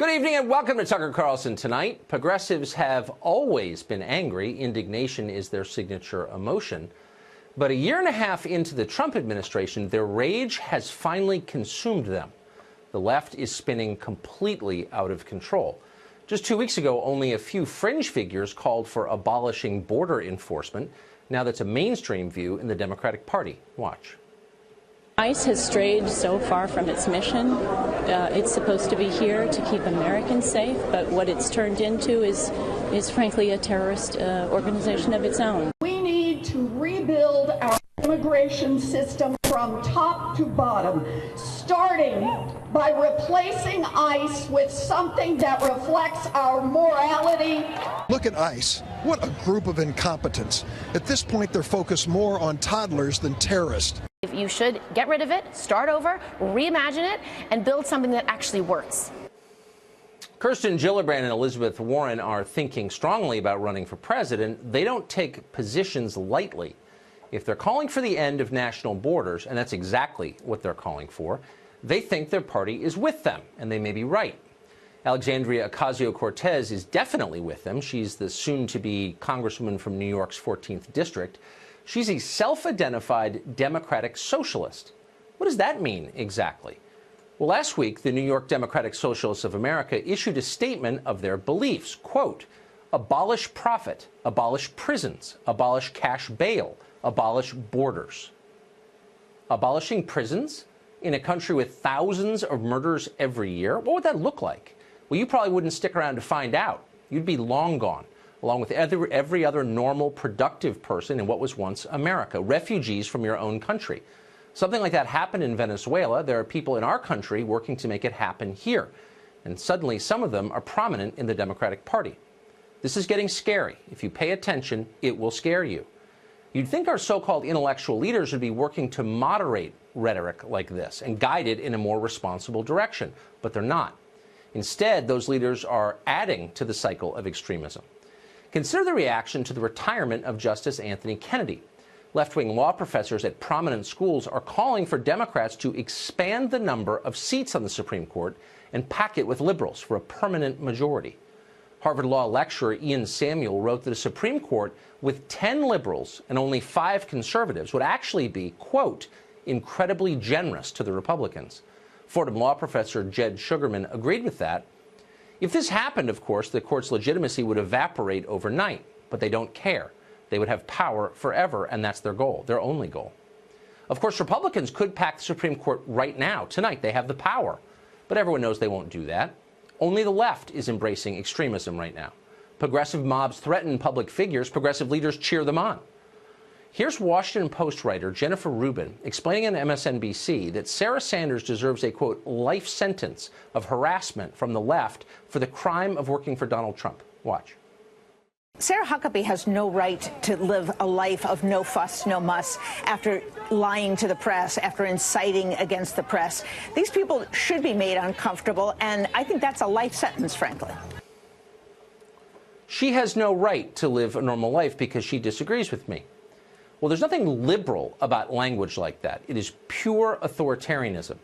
Good evening and welcome to Tucker Carlson Tonight. Progressives have always been angry. Indignation is their signature emotion. But a year and a half into the Trump administration, their rage has finally consumed them. The left is spinning completely out of control. Just 2 weeks ago, only a few fringe figures called for abolishing border enforcement. Now that's a mainstream view in the Democratic Party. Watch. ICE has strayed so far from its mission. It's supposed to be here to keep Americans safe, but what it's turned into is frankly a terrorist organization of its own. We need to rebuild our immigration system from top to bottom, starting by replacing ICE with something that reflects our morality. Look at ICE. What a group of incompetents. At this point, they're focused more on toddlers than terrorists. You should get rid of it, start over, reimagine it, and build something that actually works. Kirsten Gillibrand and Elizabeth Warren are thinking strongly about running for president. They don't take positions lightly. If they're calling for the end of national borders, and that's exactly what they're calling for, they think their party is with them, and they may be right. Alexandria Ocasio-Cortez is definitely with them. She's the soon-to-be congresswoman from New York's 14th district. She's a self-identified democratic socialist. What does that mean exactly? Well, last week, the New York Democratic Socialists of America issued a statement of their beliefs. Quote, abolish profit, abolish prisons, abolish cash bail, abolish borders. Abolishing prisons in a country with thousands of murders every year? What would that look like? Well, you probably wouldn't stick around to find out. You'd be long gone, along with every other normal, productive person in what was once America, refugees from your own country. Something like that happened in Venezuela. There are people in our country working to make it happen here. And suddenly, some of them are prominent in the Democratic Party. This is getting scary. If you pay attention, it will scare you. You'd think our so-called intellectual leaders would be working to moderate rhetoric like this and guide it in a more responsible direction, but they're not. Instead, those leaders are adding to the cycle of extremism. Consider the reaction to the retirement of Justice Anthony Kennedy. Left-wing law professors at prominent schools are calling for Democrats to expand the number of seats on the Supreme Court and pack it with liberals for a permanent majority. Harvard Law lecturer Ian Samuel wrote that a Supreme Court with 10 liberals and only 5 conservatives would actually be, quote, incredibly generous to the Republicans. Fordham law professor Jed Sugarman agreed with that. If this happened, of course, the court's legitimacy would evaporate overnight, but they don't care. They would have power forever, and that's their goal, their only goal. Of course, Republicans could pack the Supreme Court right now, tonight. They have the power. But everyone knows they won't do that. Only the left is embracing extremism right now. Progressive mobs threaten public figures. Progressive leaders cheer them on. Here's Washington Post writer Jennifer Rubin explaining on MSNBC that Sarah Sanders deserves a, quote, life sentence of harassment from the left for the crime of working for Donald Trump. Watch. Sarah Huckabee has no right to live a life of no fuss, no muss after lying to the press, after inciting against the press. These people should be made uncomfortable, and I think that's a life sentence, frankly. She has no right to live a normal life because she disagrees with me. Well, there's nothing liberal about language like that. It is pure authoritarianism.